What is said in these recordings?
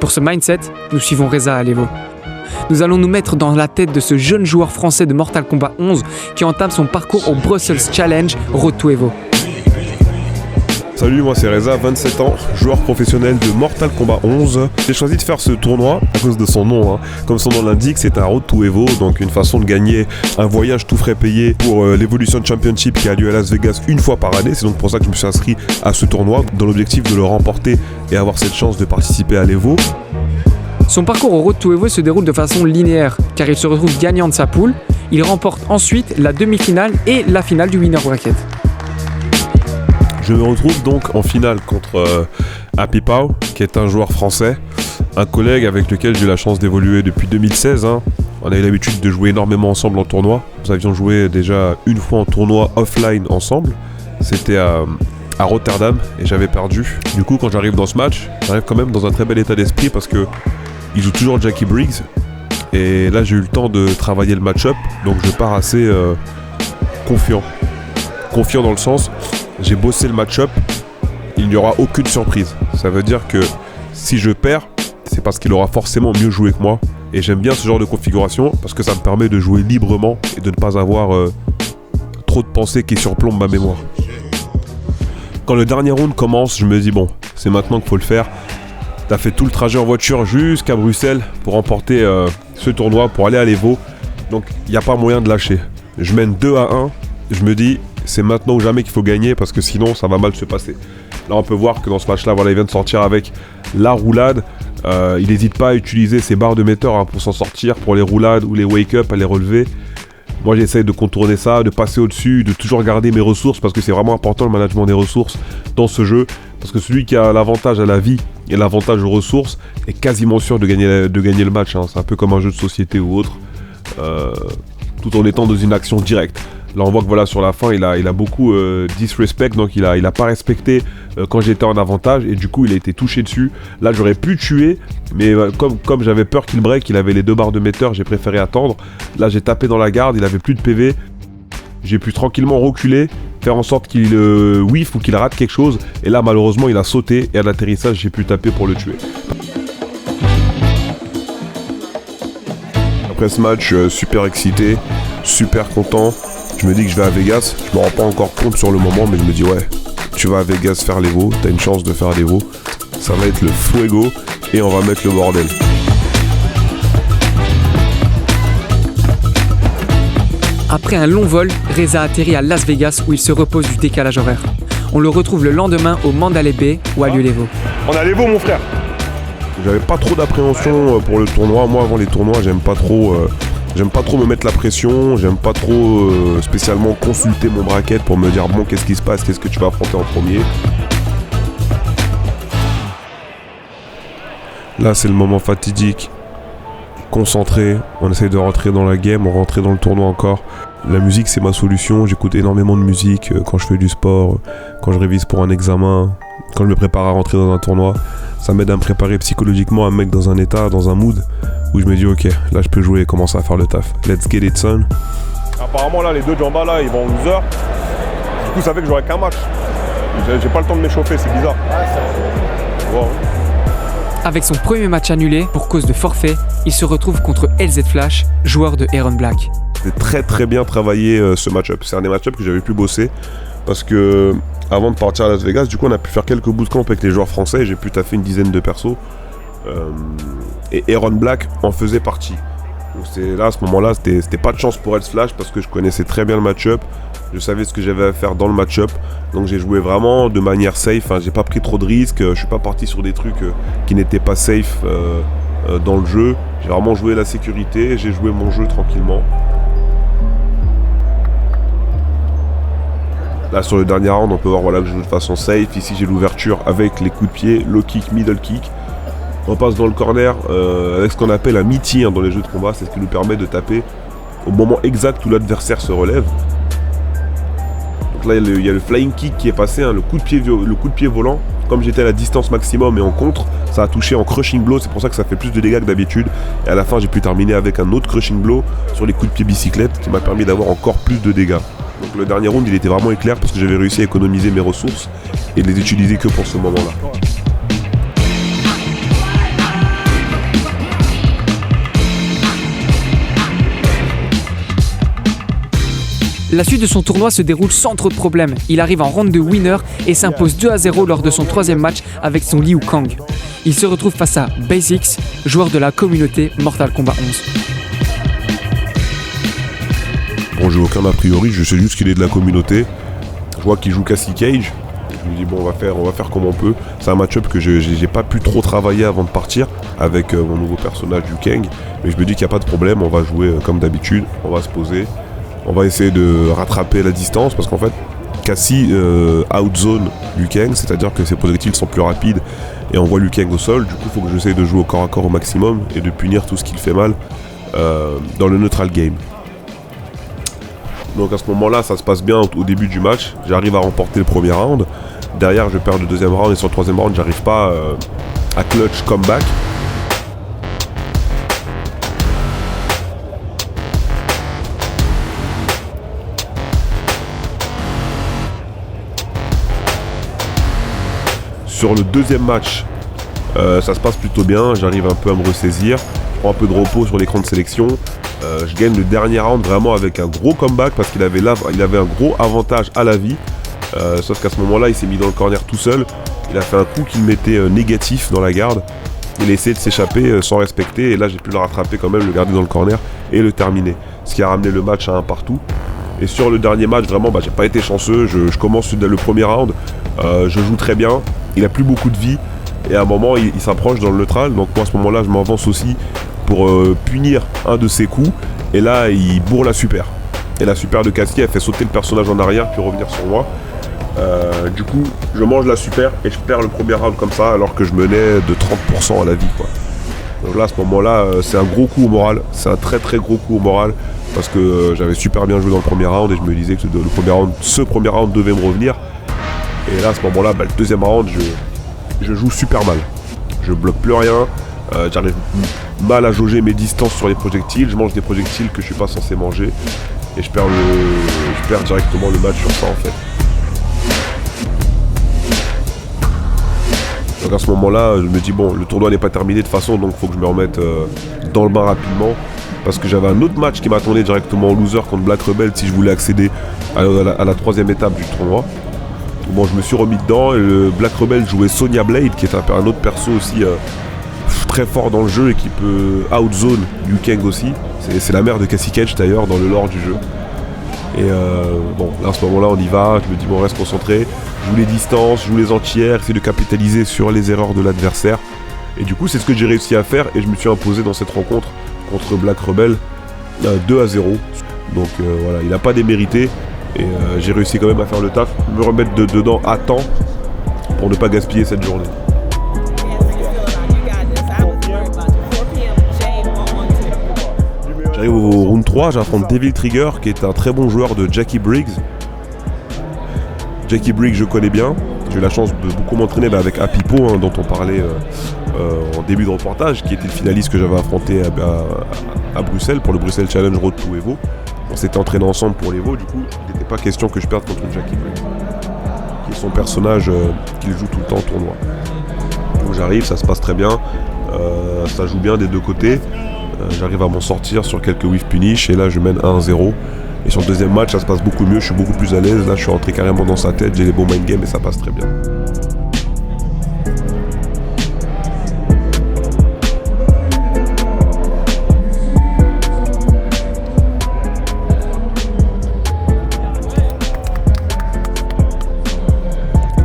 Pour ce mindset, nous suivons Reza à l'Evo. Nous allons nous mettre dans la tête de ce jeune joueur français de Mortal Kombat 11 qui entame son parcours au Brussels Challenge Road to Evo. Salut, moi c'est Reza, 27 ans, joueur professionnel de Mortal Kombat 11. J'ai choisi de faire ce tournoi à cause de son nom. Comme son nom l'indique, c'est un Road to Evo, donc une façon de gagner un voyage tout frais payé pour l'Evolution Championship qui a lieu à Las Vegas une fois par année. C'est donc pour ça que je me suis inscrit à ce tournoi, dans l'objectif de le remporter et avoir cette chance de participer à l'Evo. Son parcours au Road to Evo se déroule de façon linéaire, car il se retrouve gagnant de sa poule. Il remporte ensuite la demi-finale et la finale du Winner Bracket. Je me retrouve donc en finale contre Happy Pau, qui est un joueur français, un collègue avec lequel j'ai eu la chance d'évoluer depuis 2016. On a eu l'habitude de jouer énormément ensemble en tournoi. Nous avions joué déjà une fois en tournoi offline ensemble. C'était à Rotterdam et j'avais perdu. Du coup, quand j'arrive dans ce match, j'arrive quand même dans un très bel état d'esprit parce que il joue toujours Jackie Briggs. Et là, j'ai eu le temps de travailler le match-up, donc je pars assez confiant. Confiant dans le sens, j'ai bossé le match-up, il n'y aura aucune surprise. Ça veut dire que si je perds, c'est parce qu'il aura forcément mieux joué que moi. Et j'aime bien ce genre de configuration parce que ça me permet de jouer librement et de ne pas avoir trop de pensées qui surplombent ma mémoire. Quand le dernier round commence, je me dis bon, c'est maintenant qu'il faut le faire. T'as fait tout le trajet en voiture jusqu'à Bruxelles pour remporter ce tournoi, pour aller à l'Evo. Donc il n'y a pas moyen de lâcher. Je mène 2-1, je me dis c'est maintenant ou jamais qu'il faut gagner parce que sinon ça va mal se passer. Là on peut voir que dans ce match là, voilà, il vient de sortir avec la roulade. Il n'hésite pas à utiliser ses barres de metteur pour s'en sortir, pour les roulades ou les wake-up, à les relever. Moi j'essaye de contourner ça, de passer au-dessus, de toujours garder mes ressources parce que c'est vraiment important le management des ressources dans ce jeu. Parce que celui qui a l'avantage à la vie et l'avantage aux ressources est quasiment sûr de gagner le match. C'est un peu comme un jeu de société ou autre, tout en étant dans une action directe. Là on voit que voilà, sur la fin il a beaucoup disrespect, donc il a pas respecté quand j'étais en avantage et du coup il a été touché dessus. Là j'aurais pu tuer, mais comme j'avais peur qu'il break, il avait les 2 barres de metteur, j'ai préféré attendre. Là j'ai tapé dans la garde, il avait plus de PV. J'ai pu tranquillement reculer, faire en sorte qu'il whiff ou qu'il rate quelque chose. Et là malheureusement il a sauté et à l'atterrissage j'ai pu taper pour le tuer. Après ce match, super excité, super content. Je me dis que je vais à Vegas, je me rends pas encore compte sur le moment, mais je me dis ouais, tu vas à Vegas faire l'Evo, t'as une chance de faire l'Evo, ça va être le fuego et on va mettre le bordel. Après un long vol, Reza atterrit à Las Vegas où il se repose du décalage horaire. On le retrouve le lendemain au Mandalay Bay où a lieu l'Evo. On a l'Evo mon frère. J'avais pas trop d'appréhension pour le tournoi. Moi avant les tournois j'aime pas trop me mettre la pression, j'aime pas trop spécialement consulter mon bracket pour me dire bon qu'est-ce qui se passe, qu'est-ce que tu vas affronter en premier. Là c'est le moment fatidique, concentré, on essaye de rentrer dans la game, on rentrait dans le tournoi encore. La musique c'est ma solution, j'écoute énormément de musique quand je fais du sport, quand je révise pour un examen, quand je me prépare à rentrer dans un tournoi. Ça m'aide à me préparer psychologiquement, à me mettre dans un état, dans un mood où je me dis ok, là je peux jouer et commencer à faire le taf. Let's get it son. Apparemment là les 2 Jamba là ils vont en loser. Du coup ça fait que j'aurai qu'un match. J'ai pas le temps de m'échauffer, c'est bizarre. Wow. Avec son premier match annulé pour cause de forfait, il se retrouve contre LZ Flash, joueur de Aaron Black. J'ai très très bien travaillé ce match-up. C'est un des match-up que j'avais pu bosser parce que avant de partir à Las Vegas, du coup on a pu faire quelques bootcamps avec les joueurs français et j'ai pu taffer une dizaine de persos. Et Aaron Black en faisait partie. Donc là, à ce moment-là, c'était pas de chance pour LZ Flash parce que je connaissais très bien le match-up. Je savais ce que j'avais à faire dans le match-up. Donc j'ai joué vraiment de manière safe. J'ai pas pris trop de risques. Je suis pas parti sur des trucs qui n'étaient pas safe dans le jeu. J'ai vraiment joué la sécurité. J'ai joué mon jeu tranquillement. Là sur le dernier round, on peut voir voilà, que je joue de façon safe. Ici j'ai l'ouverture avec les coups de pied, low kick, middle kick. On passe dans le corner avec ce qu'on appelle un meaty dans les jeux de combat. C'est ce qui nous permet de taper au moment exact où l'adversaire se relève. Donc là il y a le flying kick qui est passé, le coup de pied volant. Comme j'étais à la distance maximum et en contre, ça a touché en crushing blow, c'est pour ça que ça fait plus de dégâts que d'habitude. Et à la fin j'ai pu terminer avec un autre crushing blow sur les coups de pied bicyclette qui m'a permis d'avoir encore plus de dégâts. Donc le dernier round il était vraiment éclair parce que j'avais réussi à économiser mes ressources et de les utiliser que pour ce moment là. La suite de son tournoi se déroule sans trop de problèmes. Il arrive en round de winner et s'impose 2-0 lors de son 3e match avec son Liu Kang. Il se retrouve face à Basics, joueur de la communauté Mortal Kombat 11. Bon, j'ai aucun a priori, je sais juste qu'il est de la communauté. Je vois qu'il joue Cassie Cage. Je me dis bon, on va faire comme on peut. C'est un match-up que j'ai pas pu trop travailler avant de partir avec mon nouveau personnage Liu Kang. Mais je me dis qu'il n'y a pas de problème, on va jouer comme d'habitude, on va se poser. On va essayer de rattraper la distance parce qu'en fait, Cassie outzone Liu Kang, c'est-à-dire que ses projectiles sont plus rapides et on voit Liu Kang au sol. Du coup, il faut que j'essaye de jouer au corps à corps au maximum et de punir tout ce qui le fait mal dans le neutral game. Donc à ce moment-là, ça se passe bien au début du match. J'arrive à remporter le premier round. Derrière, je perds le deuxième round et sur le troisième round, j'arrive pas à clutch comeback. Sur le deuxième match, ça se passe plutôt bien, j'arrive un peu à me ressaisir, je prends un peu de repos sur l'écran de sélection, je gagne le dernier round vraiment avec un gros comeback parce qu'il avait un gros avantage à la vie, sauf qu'à ce moment-là il s'est mis dans le corner tout seul, il a fait un coup qui le mettait négatif dans la garde, il a essayé de s'échapper sans respecter et là j'ai pu le rattraper quand même, le garder dans le corner et le terminer, ce qui a ramené le match à un partout. Et sur le dernier match, vraiment, j'ai pas été chanceux. Je commence le premier round, je joue très bien. Il a plus beaucoup de vie. Et à un moment, il s'approche dans le neutral. Donc moi, à ce moment-là, je m'avance aussi pour punir un de ses coups. Et là, il bourre la super. Et la super de Cassie, elle fait sauter le personnage en arrière puis revenir sur moi. Du coup, je mange la super et je perds le premier round comme ça, alors que je menais de 30% à la vie, quoi. Donc là, à ce moment-là, c'est un gros coup au moral. C'est un très très gros coup au moral. Parce que j'avais super bien joué dans le premier round et je me disais que ce premier round devait me revenir. Et là, à ce moment-là, le deuxième round, je joue super mal. Je bloque plus rien, j'arrive mal à jauger mes distances sur les projectiles. Je mange des projectiles que je suis pas censé manger. Et je perds directement le match sur ça, en fait. Donc à ce moment-là, je me dis bon, le tournoi n'est pas terminé de toute façon, donc il faut que je me remette dans le bain rapidement. Parce que j'avais un autre match qui m'attendait directement en loser contre Black Rebel si je voulais accéder à la troisième étape du tournoi. Bon, je me suis remis dedans et le Black Rebel jouait Sonya Blade, qui est un autre perso aussi très fort dans le jeu et qui peut outzone Liu Kang aussi. C'est la mère de Cassie Cage d'ailleurs dans le lore du jeu. Et bon, là à ce moment-là on y va, je me dis bon, on reste concentré, je joue les distances, je joue les entières, essayer de capitaliser sur les erreurs de l'adversaire. Et du coup c'est ce que j'ai réussi à faire et je me suis imposé dans cette rencontre contre Black Rebel 2-0. Donc voilà, il n'a pas démérité et j'ai réussi quand même à faire le taf, me remettre dedans à temps pour ne pas gaspiller cette journée. J'arrive au round 3, j'affronte Devil Trigger qui est un très bon joueur de Jackie Briggs. Jackie Briggs je connais bien, j'ai eu la chance de beaucoup m'entraîner avec Apipo dont on parlait en début de reportage, qui était le finaliste que j'avais affronté à Bruxelles pour le Bruxelles Challenge Road to Evo. On s'était entraînés ensemble pour l'Evo, du coup il n'était pas question que je perde contre Jackie Briggs, qui est son personnage qu'il joue tout le temps au tournoi. Donc j'arrive, ça se passe très bien, ça joue bien des deux côtés. J'arrive à m'en sortir sur quelques whiff punish et là je mène 1-0. Et sur le deuxième match ça se passe beaucoup mieux, je suis beaucoup plus à l'aise. Là je suis rentré carrément dans sa tête, j'ai les bons mind games et ça passe très bien.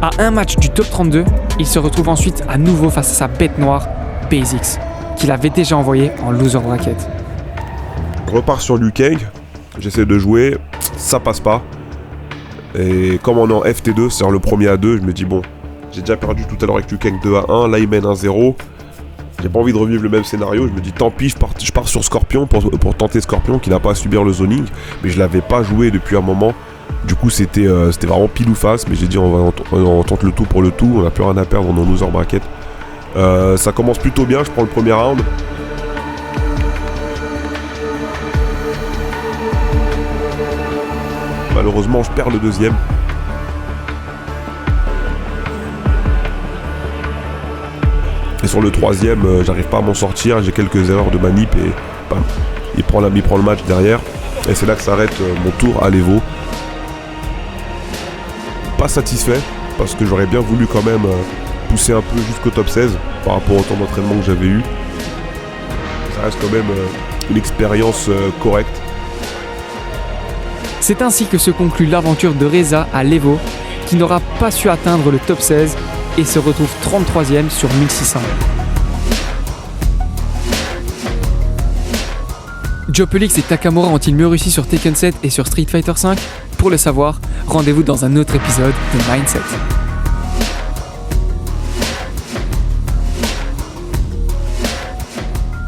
À un match du top 32, il se retrouve ensuite à nouveau face à sa bête noire, Basics, qu'il avait déjà envoyé en loser bracket. Je repars sur Liu Kang, j'essaie de jouer, ça passe pas. Et comme on est en FT2, c'est-à-dire le premier à 2, je me dis bon, j'ai déjà perdu tout à l'heure avec Liu Kang 2-1, là il mène 1-0. J'ai pas envie de revivre le même scénario, je me dis tant pis, je pars sur Scorpion pour tenter Scorpion qui n'a pas à subir le zoning, mais je l'avais pas joué depuis un moment. Du coup c'était vraiment pile ou face, mais j'ai dit on tente le tout pour le tout, on n'a plus rien à perdre, on est en loser bracket. Ça commence plutôt bien, je prends le premier round. Malheureusement je perds le deuxième. Et sur le troisième, j'arrive pas à m'en sortir, j'ai quelques erreurs de manip et bam, il prend le match derrière. Et c'est là que s'arrête mon tour à l'Evo. Pas satisfait, parce que j'aurais bien voulu quand même pousser un peu jusqu'au top 16 par rapport au temps d'entraînement que j'avais eu. Ça reste quand même une expérience correcte. C'est ainsi que se conclut l'aventure de Reza à l'Evo, qui n'aura pas su atteindre le top 16 et se retrouve 33e sur 1600. Joe Pelix et Takamura ont-ils mieux réussi sur Tekken 7 et sur Street Fighter 5 ? Pour le savoir, rendez-vous dans un autre épisode de Mindset.